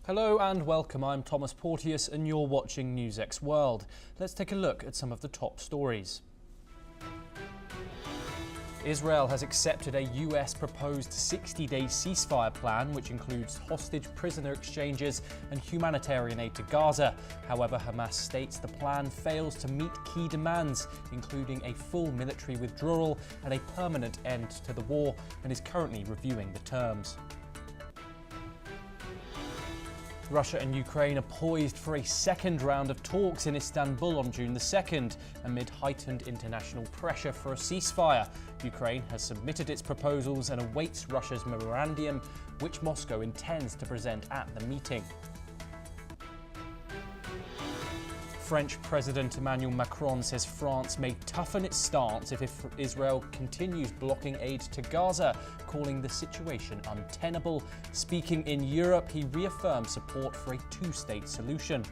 Hello and welcome, I'm Thomas Porteous and you're watching NewsX World. Let's take a look at some of the top stories. Israel has accepted a US proposed 60-day ceasefire plan, which includes hostage prisoner exchanges and humanitarian aid to Gaza. However, Hamas states the plan fails to meet key demands, including a full military withdrawal and a permanent end to the war, and is currently reviewing the terms. Russia and Ukraine are poised for a second round of talks in Istanbul on June the 2nd, amid heightened international pressure for a ceasefire. Ukraine has submitted its proposals and awaits Russia's memorandum, which Moscow intends to present at the meeting. French President Emmanuel Macron says France may toughen its stance if Israel continues blocking aid to Gaza, calling the situation untenable. Speaking in Europe, he reaffirmed support for a two-state solution.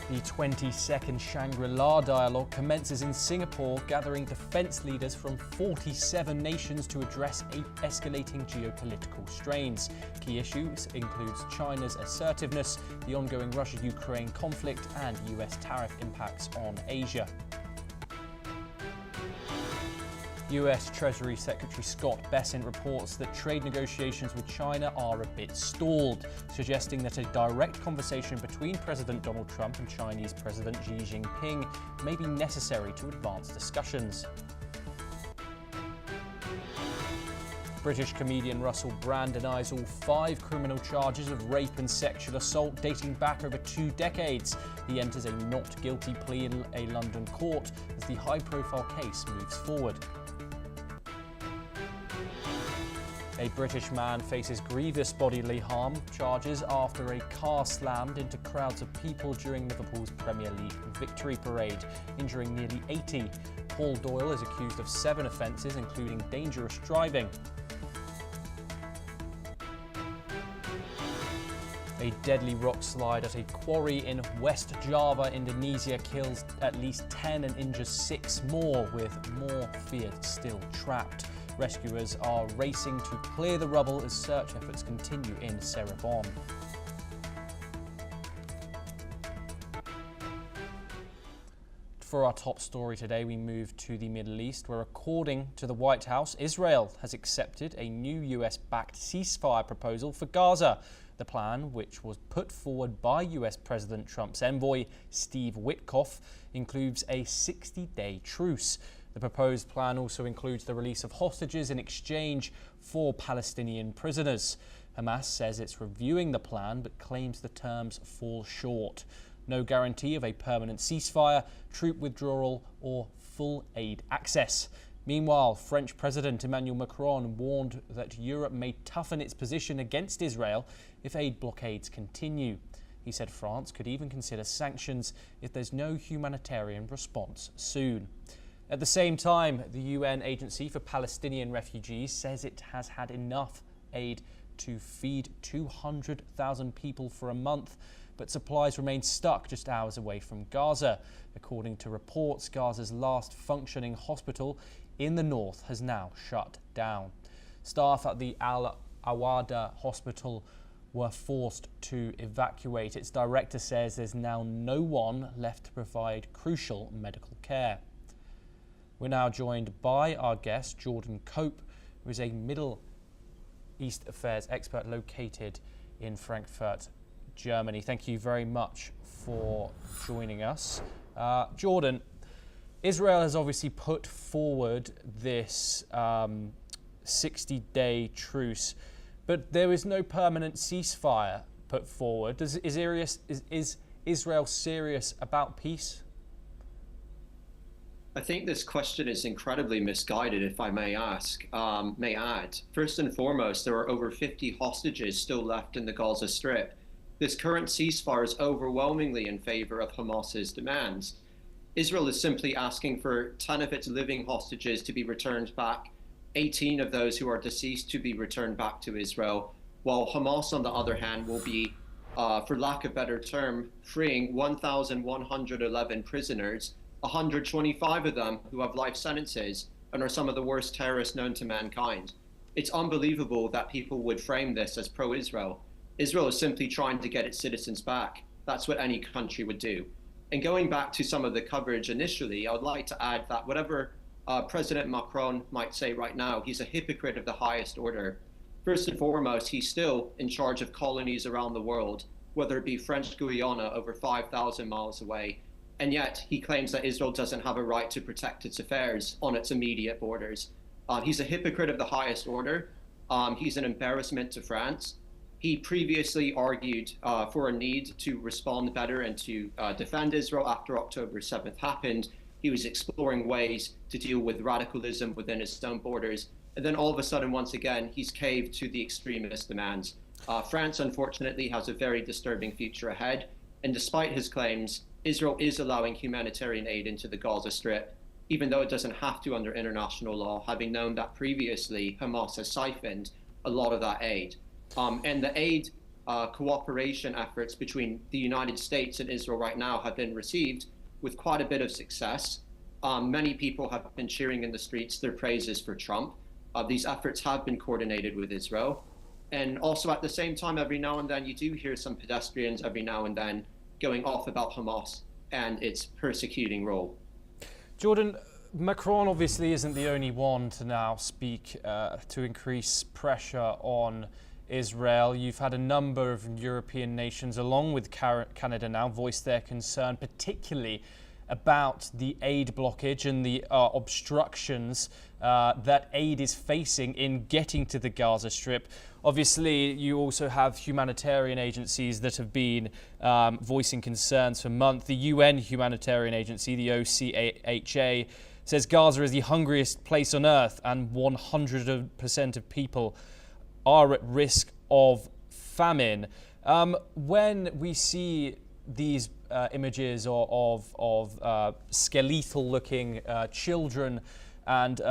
The 22nd Shangri-La dialogue commences in Singapore, gathering defence leaders from 47 nations to address escalating geopolitical strains. Key issues include China's assertiveness, the ongoing Russia-Ukraine conflict, and US tariff impacts on Asia. US Treasury Secretary Scott Bessent reports that trade negotiations with China are a bit stalled, suggesting that a direct conversation between President Donald Trump and Chinese President Xi Jinping may be necessary to advance discussions. British comedian Russell Brand denies all 5 criminal charges of rape and sexual assault dating back over 2 decades. He enters a not guilty plea in a London court as the high-profile case moves forward. A British man faces grievous bodily harm charges after a car slammed into crowds of people during Liverpool's Premier League victory parade, injuring nearly 80. Paul Doyle is accused of 7 offences, including dangerous driving. A deadly rock slide at a quarry in West Java, Indonesia, kills at least 10 and injures 6 more, with more feared still trapped. Rescuers are racing to clear the rubble as search efforts continue in Cirebon. For our top story today, we move to the Middle East, where according to the White House, Israel has accepted a new US-backed ceasefire proposal for Gaza. The plan, which was put forward by US President Trump's envoy, Steve Witkoff, includes a 60-day truce. The proposed plan also includes the release of hostages in exchange for Palestinian prisoners. Hamas says it's reviewing the plan but claims the terms fall short. No guarantee of a permanent ceasefire, troop withdrawal or full aid access. Meanwhile, French President Emmanuel Macron warned that Europe may toughen its position against Israel if aid blockades continue. He said France could even consider sanctions if there's no humanitarian response soon. At the same time, the UN Agency for Palestinian Refugees says it has had enough aid to feed 200,000 people for a month, but supplies remain stuck just hours away from Gaza. According to reports, Gaza's last functioning hospital in the north has now shut down. Staff at the Al-Awada hospital were forced to evacuate. Its director says there's now no one left to provide crucial medical care. We're now joined by our guest, Jordan Cope, who is a Middle East affairs expert located in Frankfurt, Germany. Thank you very much for joining us. Jordan, Israel has obviously put forward this 60-day truce, but there is no permanent ceasefire put forward. Is Israel serious about peace? I think this question is incredibly misguided, if I may add. First and foremost, there are over 50 hostages still left in the Gaza Strip. This current ceasefire is overwhelmingly in favor of Hamas's demands. Israel is simply asking for 10 of its living hostages to be returned back, 18 of those who are deceased to be returned back to Israel, while Hamas, on the other hand, will be, for lack of a better term, freeing 1,111 prisoners, 125 of them who have life sentences and are some of the worst terrorists known to mankind. It's unbelievable that people would frame this as pro-Israel. Israel is simply trying to get its citizens back. That's what any country would do. And going back to some of the coverage initially, I would like to add that whatever President Macron might say right now, he's a hypocrite of the highest order. First and foremost, he's still in charge of colonies around the world, whether it be French Guiana over 5,000 miles away. And yet he claims that Israel doesn't have a right to protect its affairs on its immediate borders. He's a hypocrite of the highest order. He's an embarrassment to France. He previously argued for a need to respond better and to defend Israel after October 7th happened. He was exploring ways to deal with radicalism within his own borders. And then all of a sudden, once again, he's caved to the extremist demands. France, unfortunately, has a very disturbing future ahead. And despite his claims, Israel is allowing humanitarian aid into the Gaza Strip, even though it doesn't have to under international law, having known that previously Hamas has siphoned a lot of that aid. And the aid cooperation efforts between the United States and Israel right now have been received with quite a bit of success. Many people have been cheering in the streets their praises for Trump. These efforts have been coordinated with Israel. And also at the same time, every now and then, you do hear some pedestrians every now and then going off about Hamas and its persecuting role. Jordan, Macron obviously isn't the only one to now speak to increase pressure on Israel. You've had a number of European nations, along with Canada now, voice their concern, particularly about the aid blockage and the obstructions that aid is facing in getting to the Gaza Strip. Obviously, you also have humanitarian agencies that have been voicing concerns for months. The UN humanitarian agency, the OCHA, says Gaza is the hungriest place on earth and 100% of people are at risk of famine. When we see these images of skeletal-looking children and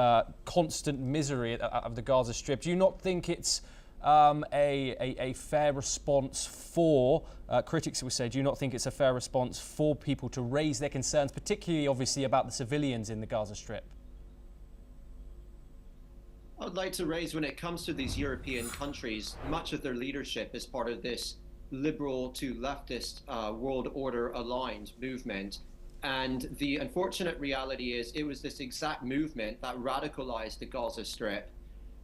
constant misery of the Gaza Strip, do you not think it's a fair response for, critics would say, do you not think it's a fair response for people to raise their concerns, particularly obviously about the civilians in the Gaza Strip? I would like to raise, when it comes to these European countries, much of their leadership is part of this liberal to leftist world order aligned movement. And the unfortunate reality is it was this exact movement that radicalized the Gaza Strip,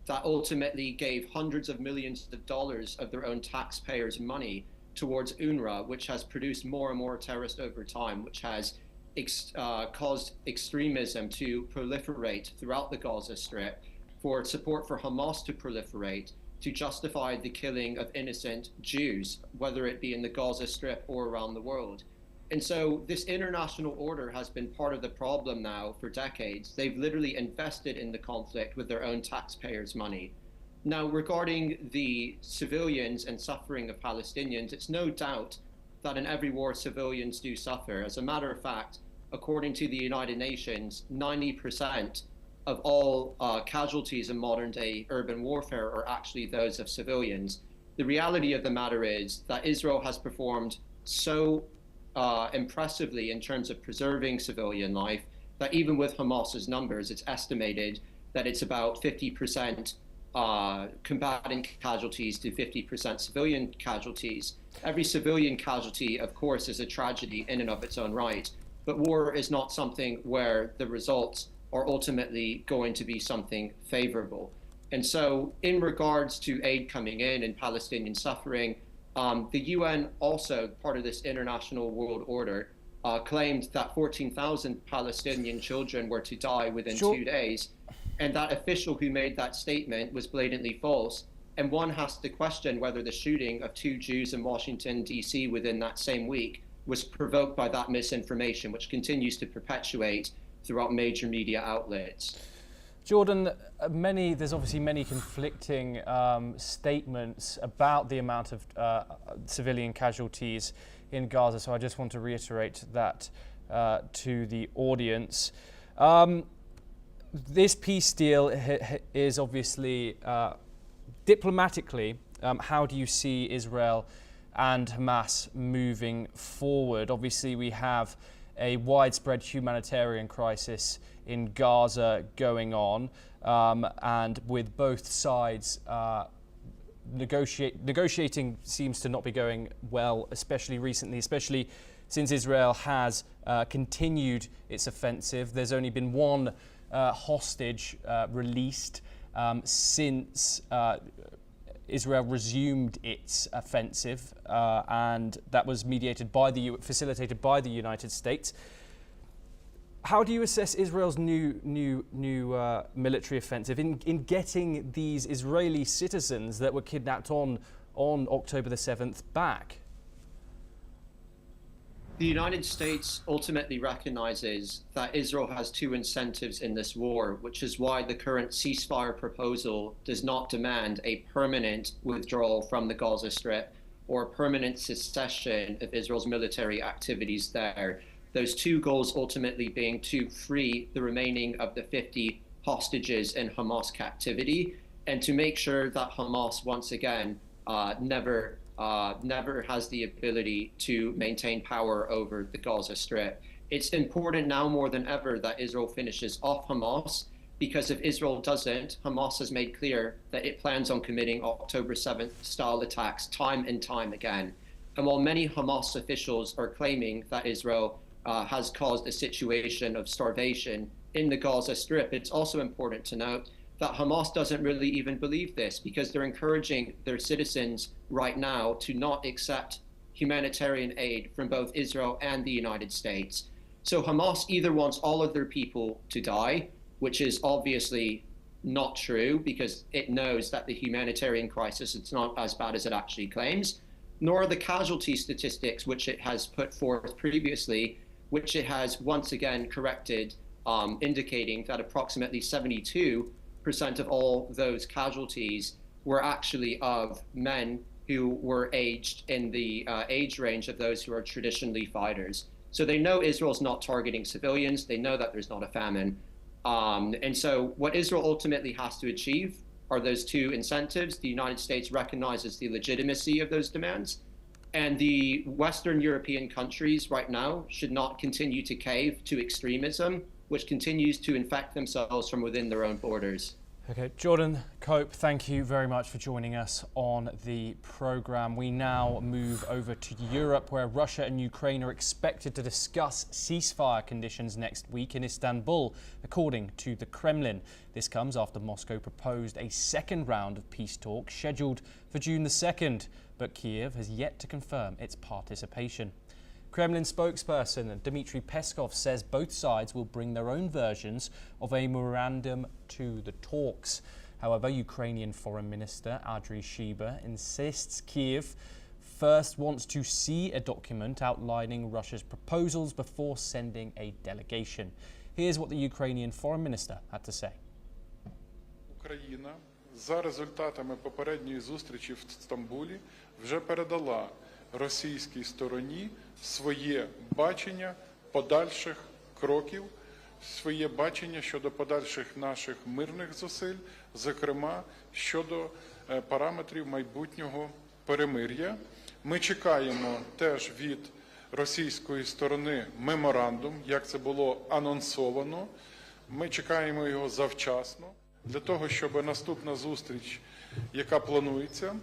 that ultimately gave hundreds of millions of dollars of their own taxpayers' money towards UNRWA, which has produced more and more terrorists over time, which has caused extremism to proliferate throughout the Gaza Strip, for support for Hamas to proliferate, to justify the killing of innocent Jews, whether it be in the Gaza Strip or around the world. And so this international order has been part of the problem now for decades. They've literally invested in the conflict with their own taxpayers' money. Now, regarding the civilians and suffering of Palestinians, it's no doubt that in every war, civilians do suffer. As a matter of fact, according to the United Nations, 90% of all casualties in modern day urban warfare are actually those of civilians. The reality of the matter is that Israel has performed so impressively in terms of preserving civilian life that even with Hamas's numbers, it's estimated that it's about 50% combatant casualties to 50% civilian casualties. Every civilian casualty, of course, is a tragedy in and of its own right, but war is not something where the results are ultimately going to be something favorable. And so in regards to aid coming in and Palestinian suffering, the UN also, part of this international world order, claimed that 14,000 Palestinian children were to die within 2 days. And that official who made that statement was blatantly false. And one has to question whether the shooting of 2 Jews in Washington, D.C. within that same week was provoked by that misinformation, which continues to perpetuate throughout major media outlets. Jordan, there's obviously many conflicting statements about the amount of civilian casualties in Gaza, so I just want to reiterate that to the audience. This peace deal is obviously diplomatically, how do you see Israel and Hamas moving forward? Obviously, we have a widespread humanitarian crisis in Gaza going on, and with both sides negotiating seems to not be going well, especially recently, especially since Israel has continued its offensive. There's only been one hostage released since Israel resumed its offensive, and that was facilitated by the United States. How do you assess Israel's new military offensive in getting these Israeli citizens that were kidnapped on October the 7th back? The United States ultimately recognizes that Israel has two incentives in this war, which is why the current ceasefire proposal does not demand a permanent withdrawal from the Gaza Strip or a permanent cessation of Israel's military activities there. Those two goals ultimately being to free the remaining of the 50 hostages in Hamas captivity and to make sure that Hamas once again never has the ability to maintain power over the Gaza Strip. It's important now more than ever that Israel finishes off Hamas, because if Israel doesn't, Hamas has made clear that it plans on committing October 7th style attacks time and time again. And while many Hamas officials are claiming that Israel has caused a situation of starvation in the Gaza Strip, it's also important to note that Hamas doesn't really even believe this, because they're encouraging their citizens right now to not accept humanitarian aid from both Israel and the United States. So Hamas either wants all of their people to die, which is obviously not true because it knows that the humanitarian crisis is not as bad as it actually claims, nor the casualty statistics which it has put forth previously, which it has once again corrected, indicating that approximately 72% of all those casualties were actually of men who were aged in the age range of those who are traditionally fighters. So they know Israel's not targeting civilians. They know that there's not a famine. And so what Israel ultimately has to achieve are those two incentives. The United States recognizes the legitimacy of those demands, and the Western European countries right now should not continue to cave to extremism, which continues to infect themselves from within their own borders. Okay, Jordan Cope, thank you very much for joining us on the programme. We now move over to Europe, where Russia and Ukraine are expected to discuss ceasefire conditions next week in Istanbul, according to the Kremlin. This comes after Moscow proposed a second round of peace talks scheduled for June the 2nd, but Kiev has yet to confirm its participation. Kremlin spokesperson Dmitry Peskov says both sides will bring their own versions of a memorandum to the talks. However, Ukrainian Foreign Minister Andriy Sybiha insists Kiev first wants to see a document outlining Russia's proposals before sending a delegation. Here's what the Ukrainian Foreign Minister had to say. Україна за результатами попередньої зустрічі в Стамбулі вже передала російській стороні своє бачення подальших кроків, своє бачення щодо подальших наших мирних зусиль, зокрема щодо параметрів майбутнього перемир'я. Ми чекаємо теж від російської сторони меморандум, як це було анонсовано. Ми чекаємо його завчасно, для того, щоб наступна зустріч, яка планується,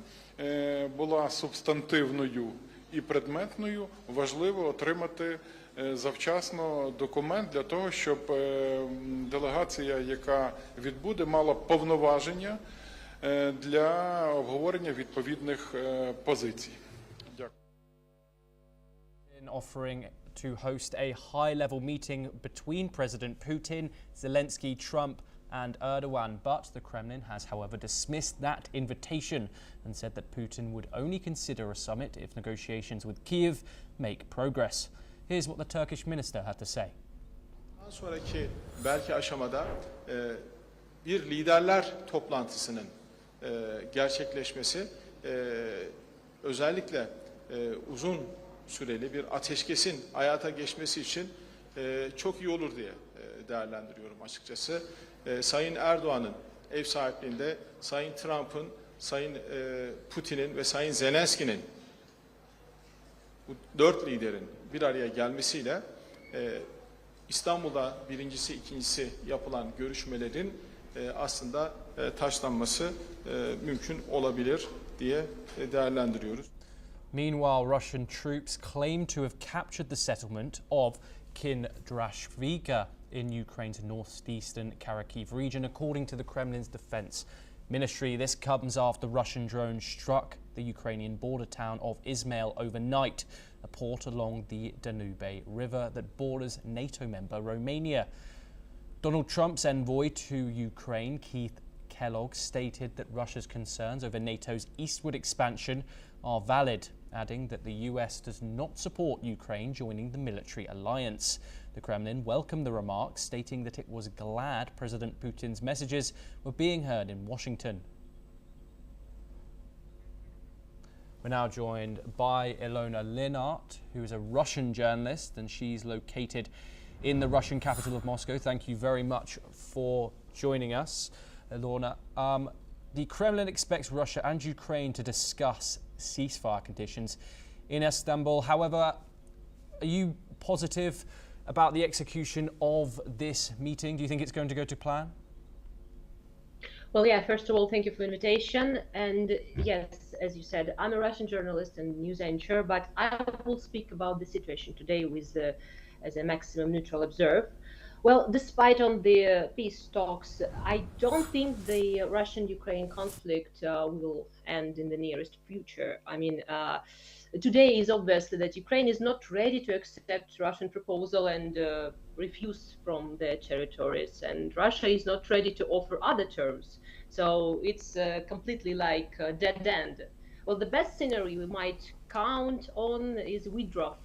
була субстантивною і предметною. Важливо отримати завчасно документ для того, щоб делегація, яка відбуде, мала повноваження для обговорення відповідних позицій. Дякую. Offering to host a high-level meeting between President Putin, Zelensky, Trump and Erdogan, but the Kremlin has, however, dismissed that invitation and said that Putin would only consider a summit if negotiations with Kiev make progress. Here's what the Turkish minister had to say. Sonraki belki aşamada bir liderler toplantısının gerçekleşmesi özellikle uzun süreli bir ateşkesin hayata geçmesi için çok iyi olur diye değerlendiriyorum açıkçası. Sayın Erdoğan'ın ev sahipliğinde, Sayın Trump'ın, Sayın Putin'in ve Sayın Zelenski'nin bu dört liderin bir araya gelmesiyle İstanbul'da birincisi, ikincisi yapılan görüşmelerin aslında taşlanması mümkün olabilir diye değerlendiriyoruz. Meanwhile, Russian troops claim to have captured the settlement of Kindrashvika in Ukraine's northeastern Kharkiv region, according to the Kremlin's defense ministry. This comes after Russian drones struck the Ukrainian border town of Izmail overnight, a port along the Danube River that borders NATO member Romania. Donald Trump's envoy to Ukraine, Keith Kellogg, stated that Russia's concerns over NATO's eastward expansion are valid, adding that the US does not support Ukraine joining the military alliance. The Kremlin welcomed the remarks, stating that it was glad President Putin's messages were being heard in Washington. We're now joined by Ilona Linart, who is a Russian journalist, and she's located in the Russian capital of Moscow. Thank you very much for joining us, Ilona. The Kremlin expects Russia and Ukraine to discuss ceasefire conditions in Istanbul. However, are you positive about the execution of this meeting? Do you think it's going to go to plan? Well, yeah, first of all, thank you for the invitation. And yes, as you said, I'm a Russian journalist and news anchor, but I will speak about the situation today as a maximum neutral observer. Well, despite on the peace talks, I don't think the Russian-Ukraine conflict will end in the nearest future. I mean, today is obviously that Ukraine is not ready to accept Russian proposal and refuse from their territories, and Russia is not ready to offer other terms. So it's completely like a dead end. Well, the best scenario we might count on is withdrawal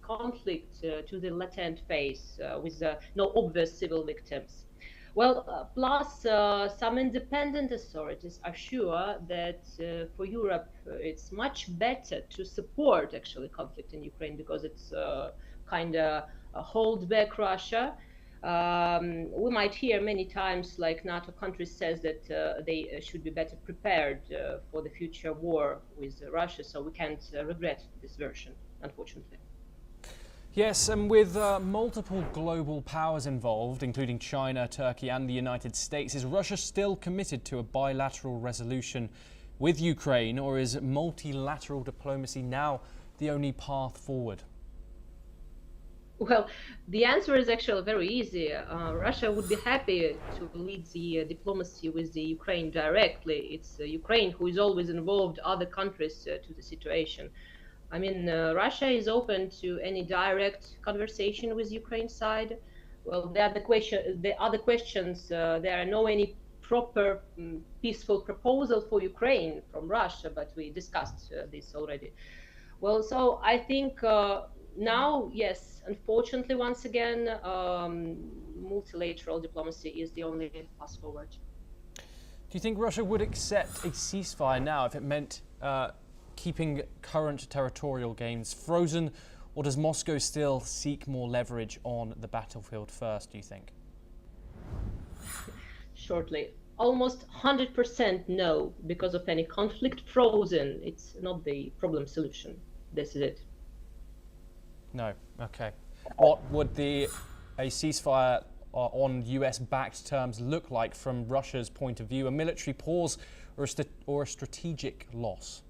conflict to the latent phase with no obvious civil victims. Well, plus some independent authorities are sure that for Europe it's much better to support actually conflict in Ukraine because it's kind of hold back Russia. We might hear many times like NATO countries says that they should be better prepared for the future war with Russia, so we can't regret this version, unfortunately. Yes, and with multiple global powers involved, including China, Turkey and the United States, is Russia still committed to a bilateral resolution with Ukraine, or is multilateral diplomacy now the only path forward? Well, the answer is actually very easy. Russia would be happy to lead the diplomacy with the Ukraine directly. It's Ukraine who is always involved other countries to the situation. I mean, Russia is open to any direct conversation with Ukraine side. Well, the other questions, there are no any proper peaceful proposal for Ukraine from Russia, but we discussed this already. Well, so I think now, yes, unfortunately, once again, multilateral diplomacy is the only path forward. Do you think Russia would accept a ceasefire now if it meant keeping current territorial gains frozen, or does Moscow still seek more leverage on the battlefield first, do you think? Shortly, almost 100% no, because of any conflict frozen. It's not the problem solution. This is it. No, okay. What would a ceasefire on US-backed terms look like from Russia's point of view? A military pause or a strategic loss?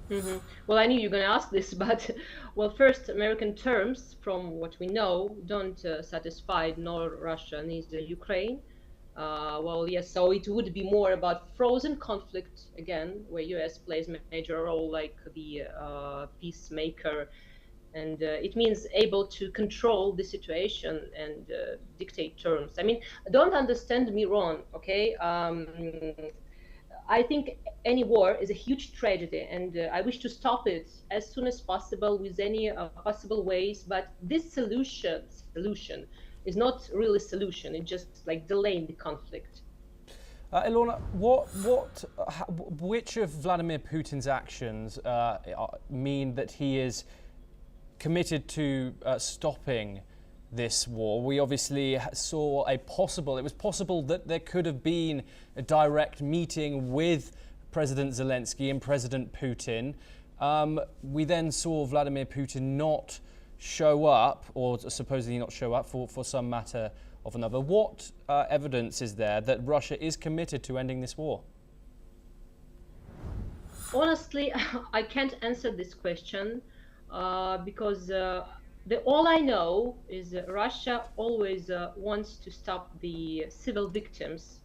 Mm-hmm. Well, I knew you were going to ask this, but well, first, American terms, from what we know, don't satisfy nor Russia neither Ukraine. Well, yes, so it would be more about frozen conflict again, where US plays a major role like the peacemaker, and it means able to control the situation and dictate terms. I mean, don't understand me wrong, okay? I think any war is a huge tragedy, and I wish to stop it as soon as possible with any possible ways. But this solution is not really a solution. It's just like delaying the conflict. Ilona, which of Vladimir Putin's actions mean that he is committed to stopping this war? We obviously saw it was possible that there could have been a direct meeting with President Zelensky and President Putin. We then saw Vladimir Putin not show up, or supposedly not show up for some matter of another. What evidence is there that Russia is committed to ending this war? Honestly, I can't answer this question because all I know is Russia always wants to stop the civil victims,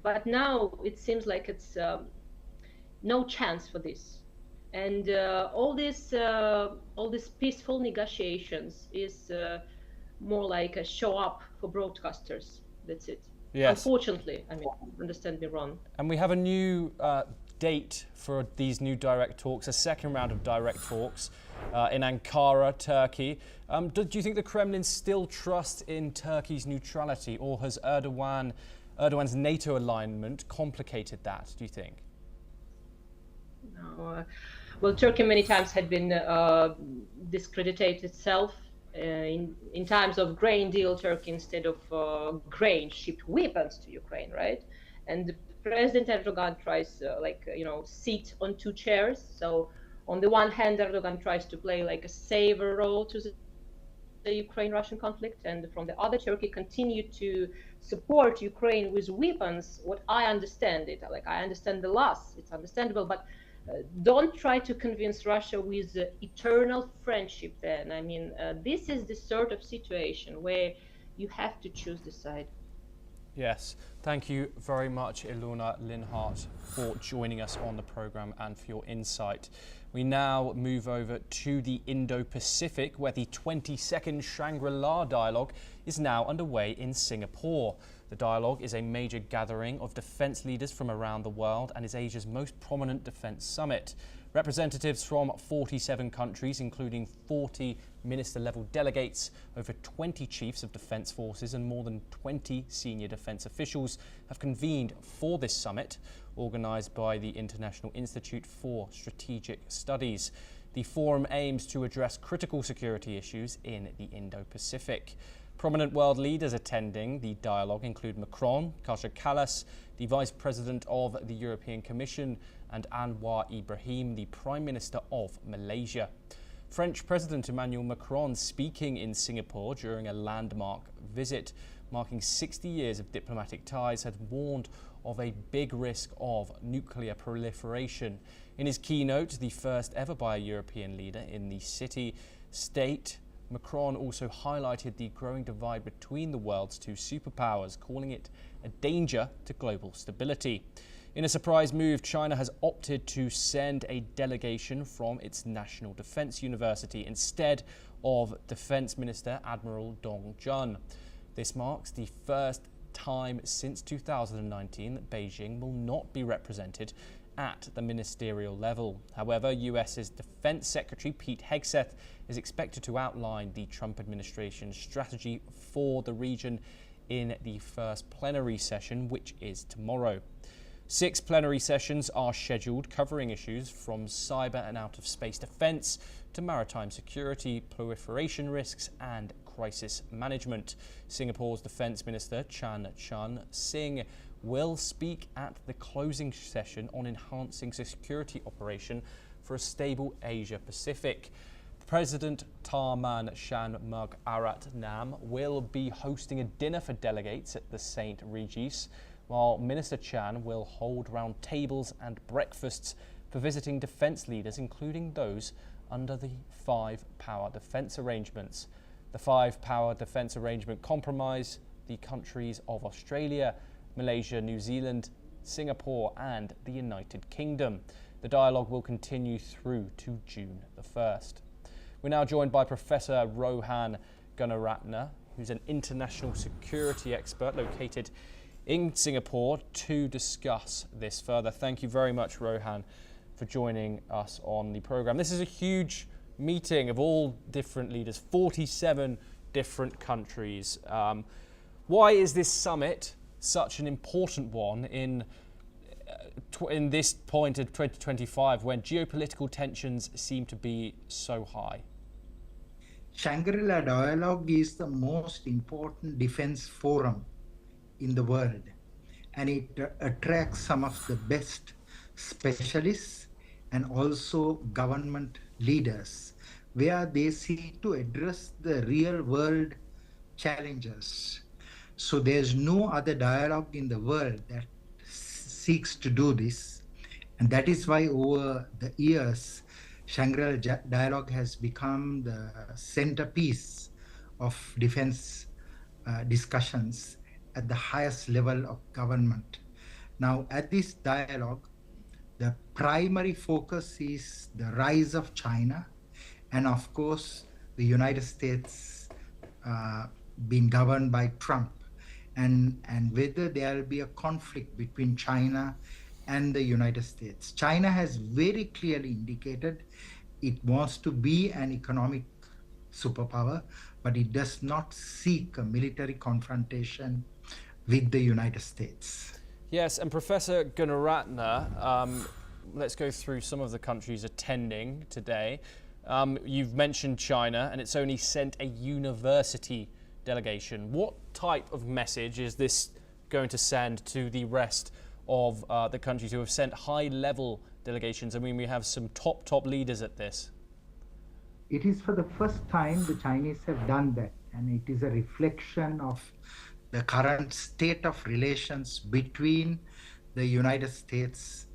but now it seems like it's no chance for this. And all these peaceful negotiations is more like a show up for broadcasters. That's it. Yes. Unfortunately, I mean, understand me wrong. And we have a new date for these new direct talks, a second round of direct talks in Ankara, Turkey. Do you think the Kremlin still trusts in Turkey's neutrality, or has Erdogan's NATO alignment complicated that, do you think? No. Well, Turkey many times had been discredited itself. In times of grain deal, Turkey instead of grain shipped weapons to Ukraine, right? And President Erdogan tries sit on two chairs. So on the one hand, Erdogan tries to play like a saver role to the Ukraine-Russian conflict, and from the other, Turkey continued to support Ukraine with weapons. What I understand it, I understand the loss, it's understandable, but don't try to convince Russia with eternal friendship then. I mean, this is the sort of situation where you have to choose the side. Yes, thank you very much, Ilona Linhart, for joining us on the programme and for your insight. We now move over to the Indo-Pacific, where the 22nd Shangri-La dialogue is now underway in Singapore. The dialogue is a major gathering of defence leaders from around the world and is Asia's most prominent defence summit. Representatives from 47 countries, including 40 minister-level delegates, over 20 chiefs of defence forces and more than 20 senior defence officials have convened for this summit, organised by the International Institute for Strategic Studies. The forum aims to address critical security issues in the Indo-Pacific. Prominent world leaders attending the dialogue include Macron, Kaja Kallas, the Vice President of the European Commission, and Anwar Ibrahim, the Prime Minister of Malaysia. French President Emmanuel Macron, speaking in Singapore during a landmark visit marking 60 years of diplomatic ties, had warned of a big risk of nuclear proliferation. In his keynote, the first ever by a European leader in the city-state, Macron also highlighted the growing divide between the world's two superpowers, calling it a danger to global stability. In a surprise move, China has opted to send a delegation from its National Defense University instead of Defense Minister Admiral Dong Jun. This marks the first time since 2019 that Beijing will not be represented at the ministerial level. However, US's Defense Secretary Pete Hegseth is expected to outline the Trump administration's strategy for the region in the first plenary session, which is tomorrow. 6 plenary sessions are scheduled, covering issues from cyber and out-of-space defence to maritime security, proliferation risks and crisis management. Singapore's Defence Minister Chan Chun Sing will speak at the closing session on enhancing security operation for a stable Asia-Pacific. President Tharman Shanmugaratnam will be hosting a dinner for delegates at the St. Regis, while Minister Chan will hold round tables and breakfasts for visiting defence leaders, including those under the 5-power defence arrangements. The 5-power defence arrangement comprise the countries of Australia, Malaysia, New Zealand, Singapore and the United Kingdom. The dialogue will continue through to June the 1st. We're now joined by Professor Rohan Gunaratne, who's an international security expert located in Singapore, to discuss this further. Thank you very much, Rohan, for joining us on the programme. This is a huge meeting of all different leaders, 47 different countries. Why is this summit such an important one in this point of 2025 when geopolitical tensions seem to be so high? Shangri-La Dialogue is the most important defense forum in the world, and it attracts some of the best specialists and also government leaders where they seek to address the real world challenges. So there's no other dialogue in the world that seeks to do this. And that is why over the years, Shangri-La dialogue has become the centerpiece of defense discussions at the highest level of government. Now, at this dialogue, the primary focus is the rise of China and, of course, the United States being governed by Trump, and whether there will be a conflict between China and the United States. China has very clearly indicated it wants to be an economic superpower, but it does not seek a military confrontation with the United States. Yes, and Professor Gunaratne, let's go through some of the countries attending today. You've mentioned China, and it's only sent a university delegation. What type of message is this going to send to the rest of the countries who have sent high-level delegations? I mean, we have some top leaders at this. It is for the first time the Chinese have done that, and it is a reflection of the current state of relations between the United States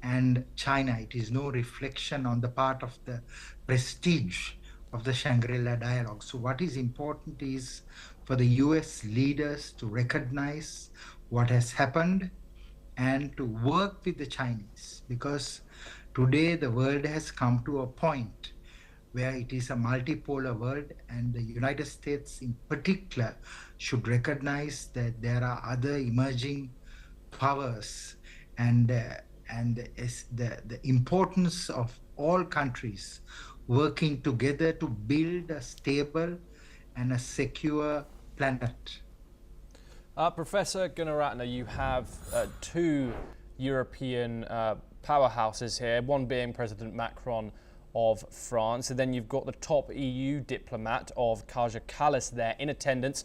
and China. It is no reflection on the part of the prestige of the Shangri-La dialogue. So what is important is for the US leaders to recognize what has happened and to work with the Chinese, because today the world has come to a point where it is a multipolar world, and the United States in particular should recognize that there are other emerging powers, and the importance of all countries working together to build a stable and a secure planet. Professor Gunaratne, you have two European powerhouses here, one being President Macron of France, and then you've got the top EU diplomat of Kaja Kallas there in attendance.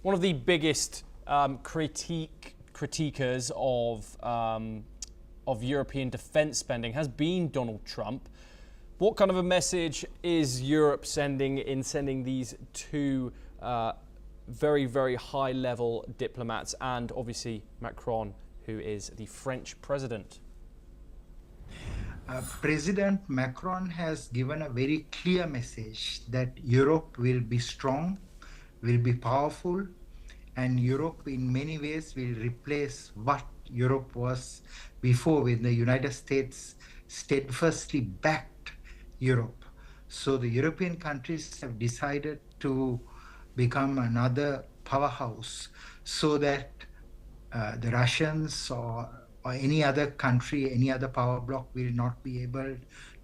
One of the biggest critiquers of European defence spending has been Donald Trump. What kind of a message is Europe sending in sending these two very, very high-level diplomats, and obviously Macron, who is the French president? President Macron has given a very clear message that Europe will be strong, will be powerful, and Europe in many ways will replace what Europe was before, when the United States steadfastly backed Europe. So the European countries have decided to become another powerhouse, so that the Russians or any other country, any other power bloc will not be able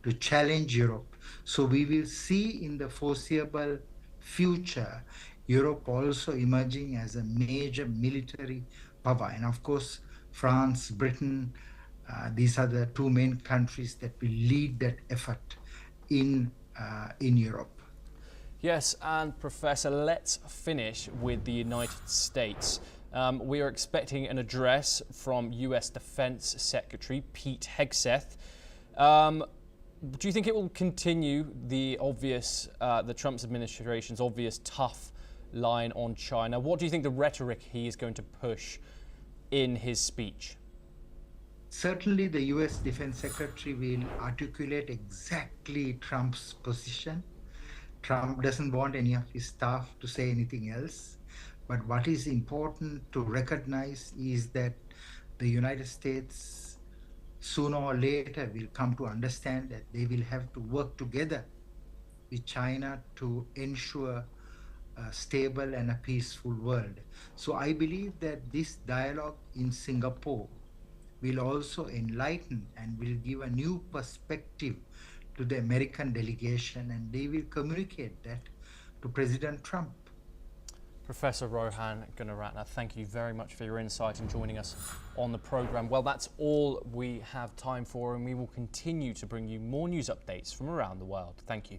to challenge Europe. So we will see in the foreseeable future Europe also emerging as a major military power. And of course, France, Britain, these are the two main countries that will lead that effort in Europe. Yes, and Professor, let's finish with the United States. We are expecting an address from US Defense Secretary Pete Hegseth. Do you think it will continue the Trump administration's obvious tough line on China? What do you think the rhetoric he is going to push in his speech? Certainly the US Defense Secretary will articulate exactly Trump's position. Trump doesn't want any of his staff to say anything else. But what is important to recognize is that the United States sooner or later will come to understand that they will have to work together with China to ensure a stable and a peaceful world. So I believe that this dialogue in Singapore will also enlighten and will give a new perspective to the American delegation, and they will communicate that to President Trump. Professor Rohan Gunaratne, thank you very much for your insight and joining us on the programme. Well, that's all we have time for, and we will continue to bring you more news updates from around the world. Thank you.